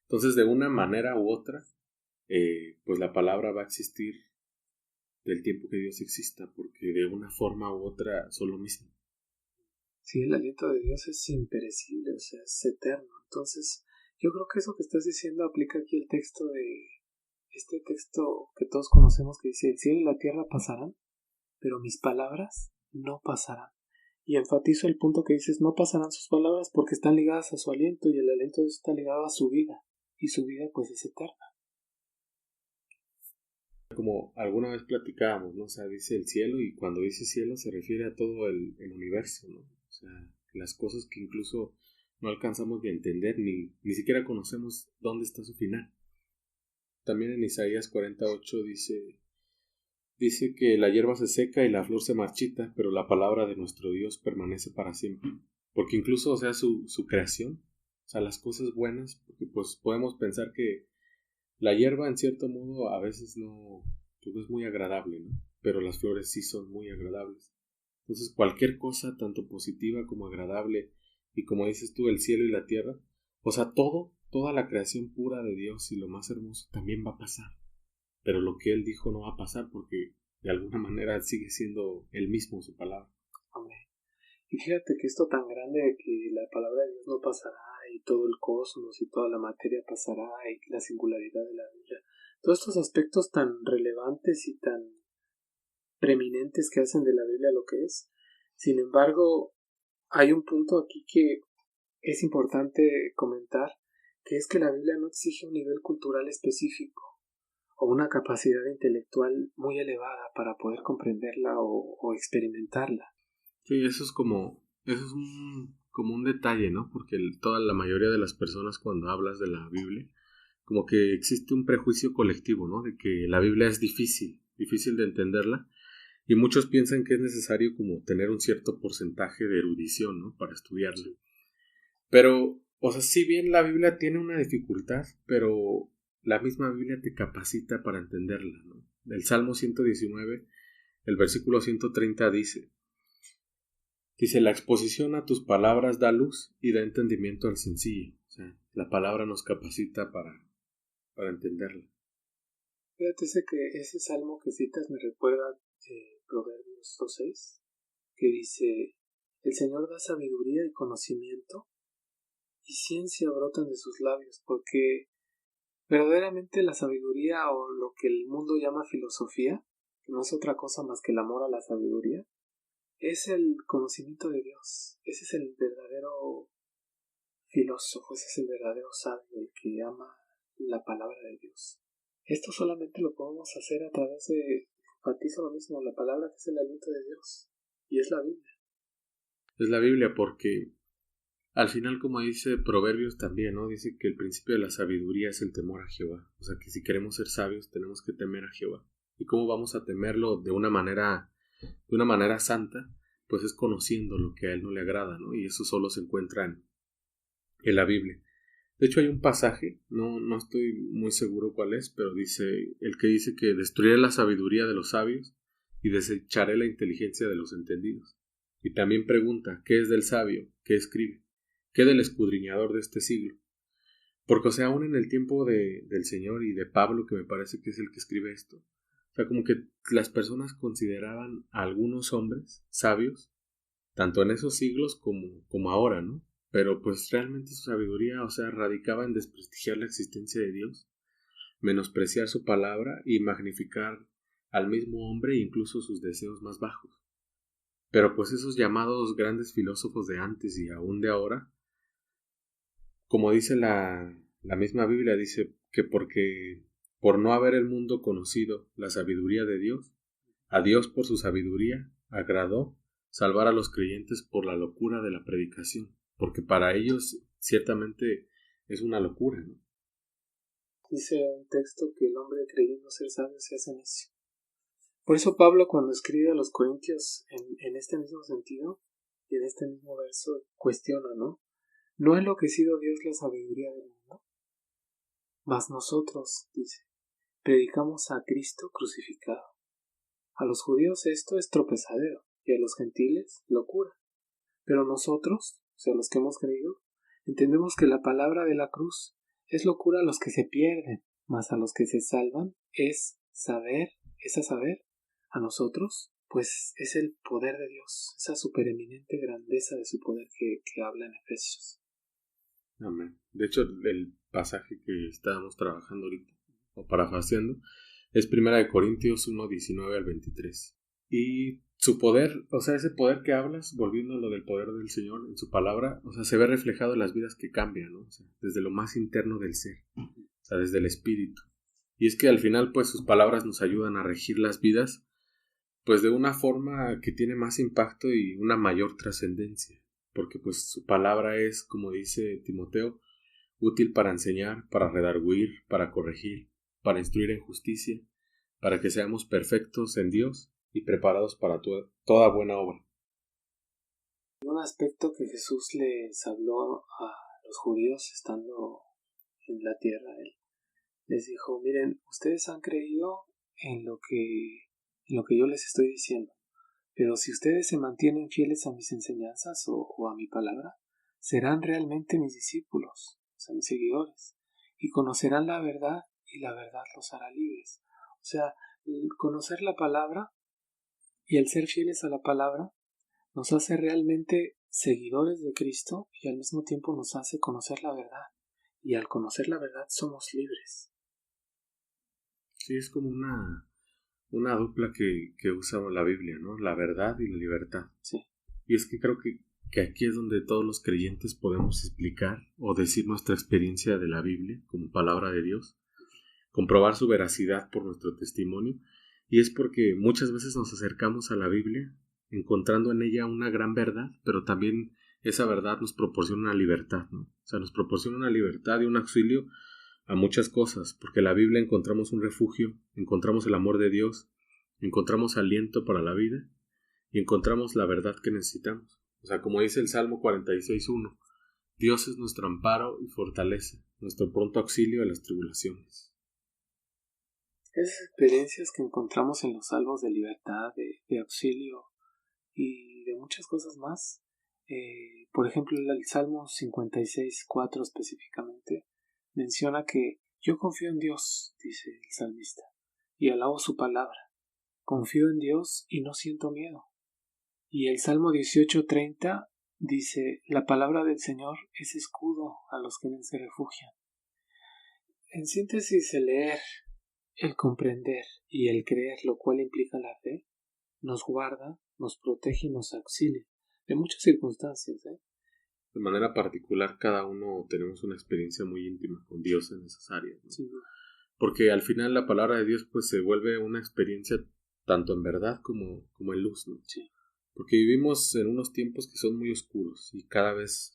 Entonces de una manera u otra, pues la palabra va a existir del tiempo que Dios exista, porque de una forma u otra son lo mismo. Sí, el aliento de Dios es imperecible, o sea, es eterno. Entonces, yo creo que eso que estás diciendo aplica aquí el texto de este texto que todos conocemos que dice: el cielo y la tierra pasarán, pero mis palabras no pasarán. Y enfatizo el punto que dices: no pasarán sus palabras, porque están ligadas a su aliento, y el aliento de Dios está ligado a su vida, y su vida pues es eterna. Como alguna vez platicábamos, ¿no? O sea, dice el cielo, y cuando dice cielo se refiere a todo el universo, ¿no? O sea, las cosas que incluso no alcanzamos ni a entender, ni siquiera conocemos dónde está su final. También en Isaías 48 dice que la hierba se seca y la flor se marchita, pero la palabra de nuestro Dios permanece para siempre. Porque incluso, o sea, su creación, o sea, las cosas buenas, porque pues podemos pensar que la hierba en cierto modo a veces no, pues no es muy agradable, ¿no? Pero las flores sí son muy agradables. Entonces cualquier cosa, tanto positiva como agradable, y como dices tú, el cielo y la tierra, o sea, toda la creación pura de Dios y lo más hermoso también va a pasar. Pero lo que Él dijo no va a pasar porque de alguna manera sigue siendo Él mismo su palabra. Amén. Y fíjate que esto tan grande de que la palabra de Dios no pasará, y todo el cosmos y toda la materia pasará, y la singularidad de la Biblia, todos estos aspectos tan relevantes y tan preeminentes que hacen de la Biblia lo que es. Sin embargo, hay un punto aquí que es importante comentar, que es que la Biblia no exige un nivel cultural específico o una capacidad intelectual muy elevada para poder comprenderla o experimentarla. Sí, eso es como un detalle, ¿no? Porque toda la mayoría de las personas cuando hablas de la Biblia, como que existe un prejuicio colectivo, ¿no? De que la Biblia es difícil de entenderla, y muchos piensan que es necesario como tener un cierto porcentaje de erudición, ¿no? Para estudiarla. Pero, o sea, si bien la Biblia tiene una dificultad, pero la misma Biblia te capacita para entenderla, ¿no? El Salmo 119, el versículo 130 dice, la exposición a tus palabras da luz y da entendimiento al sencillo. O sea, la palabra nos capacita para entenderla. Fíjate que ese salmo que citas me recuerda Proverbios 2:6, que dice: el Señor da sabiduría y conocimiento, y ciencia brotan de sus labios, porque verdaderamente la sabiduría, o lo que el mundo llama filosofía, que no es otra cosa más que el amor a la sabiduría, es el conocimiento de Dios. Ese es el verdadero filósofo, ese es el verdadero sabio, el que ama la palabra de Dios. Esto solamente lo podemos hacer a través de, enfatizo lo mismo, la palabra que es el aliento de Dios, y es la Biblia. Es la Biblia porque al final, como dice Proverbios también, ¿no? Dice que el principio de la sabiduría es el temor a Jehová. O sea, que si queremos ser sabios tenemos que temer a Jehová. ¿Y cómo vamos a temerlo de una manera santa? Pues es conociendo lo que a él no le agrada, ¿no? Y eso solo se encuentra en la Biblia. De hecho hay un pasaje, no estoy muy seguro cuál es, pero el que dice que destruiré la sabiduría de los sabios y desecharé la inteligencia de los entendidos. Y también pregunta, ¿qué es del sabio? ¿Qué escribe? ¿Qué del escudriñador de este siglo? Porque, o sea, aún en el tiempo del Señor y de Pablo, que me parece que es el que escribe esto, o sea, como que las personas consideraban a algunos hombres sabios, tanto en esos siglos como ahora, ¿no? Pero pues realmente su sabiduría, o sea, radicaba en desprestigiar la existencia de Dios, menospreciar su palabra y magnificar al mismo hombre e incluso sus deseos más bajos. Pero pues esos llamados grandes filósofos de antes y aún de ahora, como dice la misma Biblia, dice que porque por no haber el mundo conocido la sabiduría de Dios, a Dios por su sabiduría agradó salvar a los creyentes por la locura de la predicación, porque para ellos ciertamente es una locura, ¿no? Dice un texto que el hombre creyendo ser sabio se hace necio. Por eso Pablo, cuando escribe a los Corintios en este mismo sentido y en este mismo verso, cuestiona, ¿no? ¿No ha enloquecido Dios la sabiduría del mundo? Mas nosotros, dice, predicamos a Cristo crucificado. A los judíos esto es tropezadero, y a los gentiles locura. Pero nosotros, o sea, los que hemos creído, entendemos que la palabra de la cruz es locura a los que se pierden, mas a los que se salvan es a saber, a nosotros, pues es el poder de Dios, esa supereminente grandeza de su poder que habla en Efesios. Amén. De hecho, el pasaje que estábamos trabajando ahorita, o parafaseando, es 1 Corintios 1, 19 al 23. Y su poder, o sea, ese poder que hablas, volviendo a lo del poder del Señor en su palabra, o sea, se ve reflejado en las vidas que cambian, ¿no? O sea, desde lo más interno del ser, o sea, desde el espíritu. Y es que al final, pues, sus palabras nos ayudan a regir las vidas, pues, de una forma que tiene más impacto y una mayor trascendencia. Porque, pues, su palabra es, como dice Timoteo, útil para enseñar, para redarguir, para corregir, para instruir en justicia, para que seamos perfectos en Dios y preparados para toda buena obra. Un aspecto que Jesús les habló a los judíos estando en la tierra, él les dijo: miren, ustedes han creído en lo que yo les estoy diciendo, pero si ustedes se mantienen fieles a mis enseñanzas o a mi palabra, serán realmente mis discípulos, o sea, mis seguidores, y conocerán la verdad, y la verdad los hará libres. O sea, el conocer la palabra y el ser fieles a la palabra nos hace realmente seguidores de Cristo, y al mismo tiempo nos hace conocer la verdad, y al conocer la verdad somos libres. Sí, es como una dupla que usa la Biblia, ¿no? La verdad y la libertad. Sí. Y es que creo que aquí es donde todos los creyentes podemos explicar o decir nuestra experiencia de la Biblia como palabra de Dios, comprobar su veracidad por nuestro testimonio, y es porque muchas veces nos acercamos a la Biblia encontrando en ella una gran verdad, pero también esa verdad nos proporciona una libertad, ¿no? O sea, nos proporciona una libertad y un auxilio a muchas cosas, porque en la Biblia encontramos un refugio, encontramos el amor de Dios, encontramos aliento para la vida y encontramos la verdad que necesitamos. O sea, como dice el Salmo 46:1, Dios es nuestro amparo y fortaleza, nuestro pronto auxilio a las tribulaciones. Esas experiencias que encontramos en los salmos de libertad, de auxilio y de muchas cosas más. Por ejemplo, el Salmo 56:4 específicamente menciona que yo confío en Dios, dice el salmista, y alabo su palabra. Confío en Dios y no siento miedo. Y el Salmo 18:30 dice: la palabra del Señor es escudo a los que en él se refugian. En síntesis, el leer, el comprender y el creer, lo cual implica la fe, nos guarda, nos protege y nos auxilia de muchas circunstancias. De manera particular, cada uno tenemos una experiencia muy íntima con Dios en esas áreas, ¿no? Sí. Porque al final la palabra de Dios pues se vuelve una experiencia tanto en verdad como en luz, ¿no? Sí. Porque vivimos en unos tiempos que son muy oscuros y cada vez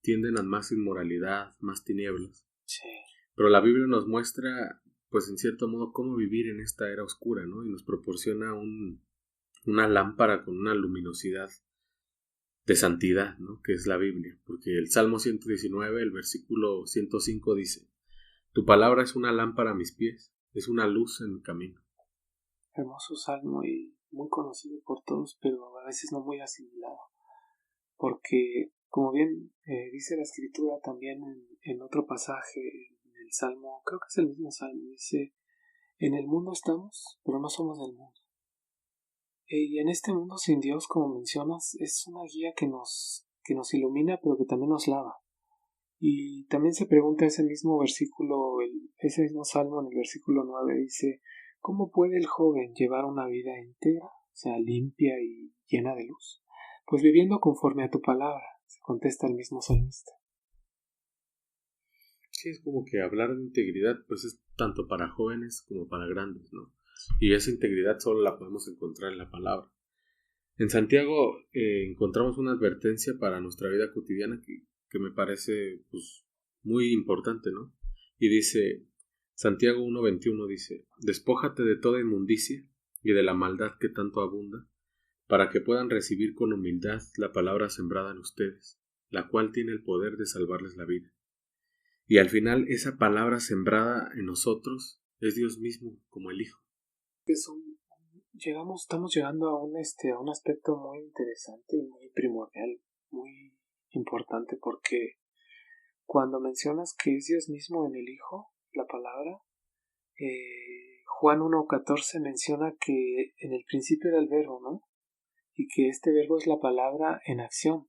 tienden a más inmoralidad, más tinieblas. Sí. Pero la Biblia nos muestra, pues en cierto modo, cómo vivir en esta era oscura, ¿no? Y nos proporciona una lámpara con una luminosidad de santidad, ¿no? Que es la Biblia. Porque el Salmo 119, el versículo 105 dice: tu palabra es una lámpara a mis pies, es una luz en mi camino. Hermoso salmo y muy conocido por todos, pero a veces no muy asimilado. Porque, como bien dice la Escritura también en otro pasaje, en el Salmo, creo que es el mismo Salmo, dice: en el mundo estamos, pero no somos del mundo. Y en este mundo sin Dios, como mencionas, es una guía que nos ilumina, pero que también nos lava. Y también se pregunta ese mismo versículo, ese mismo salmo en el versículo 9 dice: ¿cómo puede el joven llevar una vida íntegra, o sea, limpia y llena de luz? Pues viviendo conforme a tu palabra, se contesta el mismo salmista. Sí, es como que hablar de integridad, pues es tanto para jóvenes como para grandes, ¿no? Y esa integridad solo la podemos encontrar en la palabra. En Santiago encontramos una advertencia para nuestra vida cotidiana que me parece pues, muy importante, ¿no? Y dice, Santiago 1:21 dice: despójate de toda inmundicia y de la maldad que tanto abunda, para que puedan recibir con humildad la palabra sembrada en ustedes, la cual tiene el poder de salvarles la vida. Y al final esa palabra sembrada en nosotros es Dios mismo como el Hijo. Estamos llegando a un aspecto muy interesante y muy primordial, muy importante, porque cuando mencionas que es Dios mismo en el Hijo, la palabra, Juan 1:14 menciona que en el principio era el verbo, ¿no? Y que este verbo es la palabra en acción,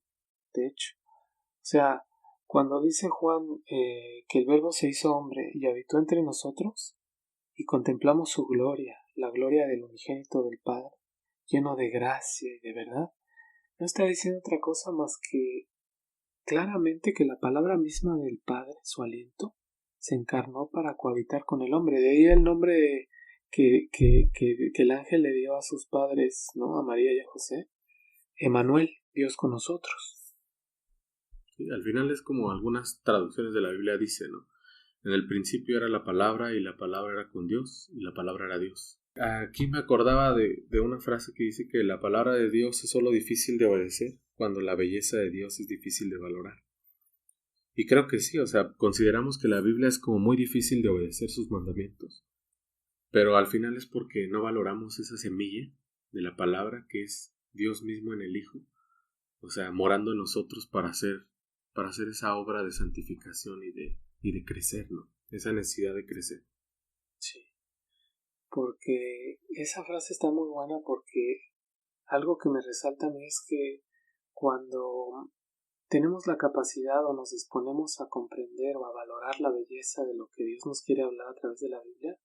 de hecho. O sea, cuando dice Juan que el verbo se hizo hombre y habitó entre nosotros, y contemplamos su gloria, la gloria del unigénito del Padre, lleno de gracia y de verdad, no está diciendo otra cosa más que claramente que la palabra misma del Padre, su aliento, se encarnó para cohabitar con el hombre. De ahí el nombre que el ángel le dio a sus padres, ¿no? A María y a José, Emmanuel, Dios con nosotros. Sí, al final es como algunas traducciones de la Biblia dicen, ¿no? En el principio era la palabra y la palabra era con Dios y la palabra era Dios. Aquí me acordaba de una frase que dice que la palabra de Dios es solo difícil de obedecer cuando la belleza de Dios es difícil de valorar. Y creo que sí, o sea, consideramos que la Biblia es como muy difícil de obedecer sus mandamientos, pero al final es porque no valoramos esa semilla de la palabra que es Dios mismo en el Hijo, o sea, morando en nosotros para hacer esa obra de santificación y de crecer, ¿no? Esa necesidad de crecer. Sí, porque esa frase está muy buena, porque algo que me resalta a mí es que cuando tenemos la capacidad o nos disponemos a comprender o a valorar la belleza de lo que Dios nos quiere hablar a través de la Biblia,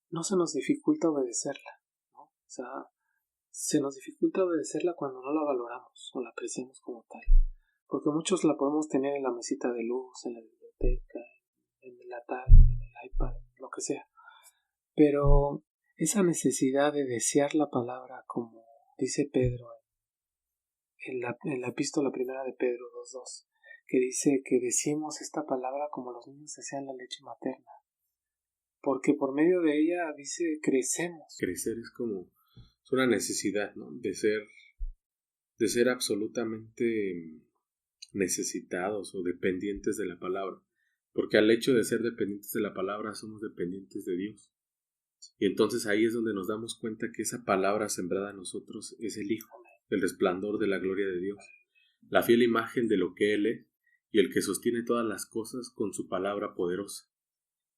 no se nos dificulta obedecerla, ¿no? O sea, se nos dificulta obedecerla cuando no la valoramos o la apreciamos como tal, porque muchos la podemos tener en la mesita de luz, en la biblioteca, en la tablet, en el iPad, lo que sea, pero esa necesidad de desear la palabra, como dice Pedro en la epístola primera de Pedro 2:2, que dice que deseemos esta palabra como los niños desean la leche materna, porque por medio de ella, dice, crecemos. Crecer es una necesidad, ¿no? De ser absolutamente necesitados o dependientes de la palabra, porque al hecho de ser dependientes de la palabra somos dependientes de Dios, y entonces ahí es donde nos damos cuenta que esa palabra sembrada en nosotros es el Hijo, el resplandor de la gloria de Dios, la fiel imagen de lo que Él es y el que sostiene todas las cosas con su palabra poderosa,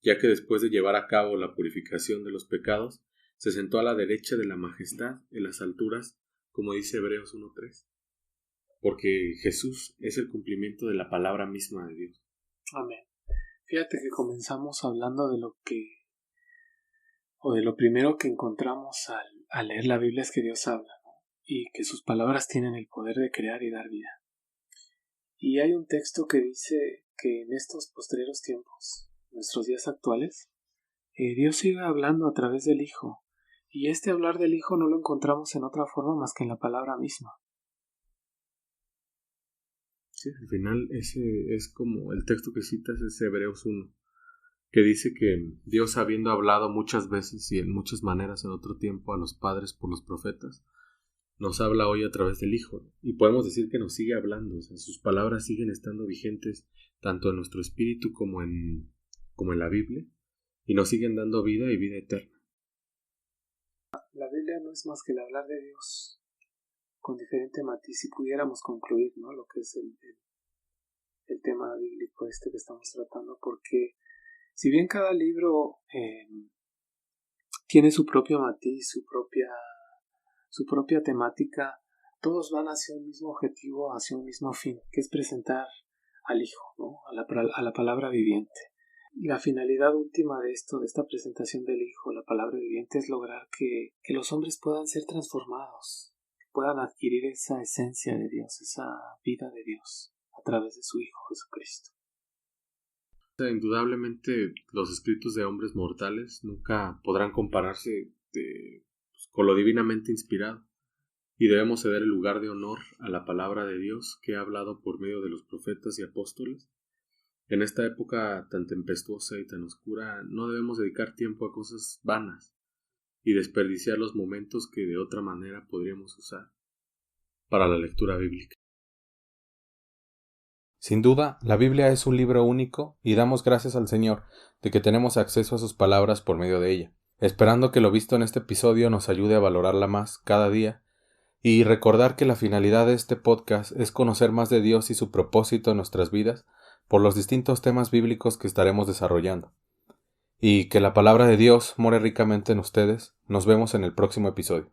ya que después de llevar a cabo la purificación de los pecados, se sentó a la derecha de la majestad en las alturas, como dice Hebreos 1:3, porque Jesús es el cumplimiento de la palabra misma de Dios. Amén. Fíjate que comenzamos hablando de lo primero que encontramos al leer la Biblia es que Dios habla, ¿no? Y que sus palabras tienen el poder de crear y dar vida. Y hay un texto que dice que en estos postreros tiempos, nuestros días actuales, Dios sigue hablando a través del Hijo, y este hablar del Hijo no lo encontramos en otra forma más que en la palabra misma. Sí, al final ese es como el texto que citas, es Hebreos 1, que dice que Dios, habiendo hablado muchas veces y en muchas maneras en otro tiempo a los padres por los profetas, nos habla hoy a través del Hijo, y podemos decir que nos sigue hablando, o sea, sus palabras siguen estando vigentes tanto en nuestro espíritu como en la Biblia, y nos siguen dando vida y vida eterna. La Biblia no es más que el hablar de Dios con diferente matiz, si pudiéramos concluir, ¿no? Lo que es el tema bíblico que estamos tratando, porque si bien cada libro tiene su propio matiz, su propia temática, todos van hacia un mismo objetivo, hacia un mismo fin, que es presentar al Hijo, ¿no? a la palabra viviente. La finalidad última de esta presentación del Hijo, la palabra viviente, es lograr que los hombres puedan ser transformados, que puedan adquirir esa esencia de Dios, esa vida de Dios, a través de su Hijo Jesucristo. Indudablemente los escritos de hombres mortales nunca podrán compararse con lo divinamente inspirado, y debemos ceder el lugar de honor a la palabra de Dios que ha hablado por medio de los profetas y apóstoles. En esta época tan tempestuosa y tan oscura no debemos dedicar tiempo a cosas vanas y desperdiciar los momentos que de otra manera podríamos usar para la lectura bíblica. Sin duda, la Biblia es un libro único y damos gracias al Señor de que tenemos acceso a sus palabras por medio de ella, esperando que lo visto en este episodio nos ayude a valorarla más cada día y recordar que la finalidad de este podcast es conocer más de Dios y su propósito en nuestras vidas por los distintos temas bíblicos que estaremos desarrollando. y que la palabra de Dios more ricamente en ustedes. Nos vemos en el próximo episodio.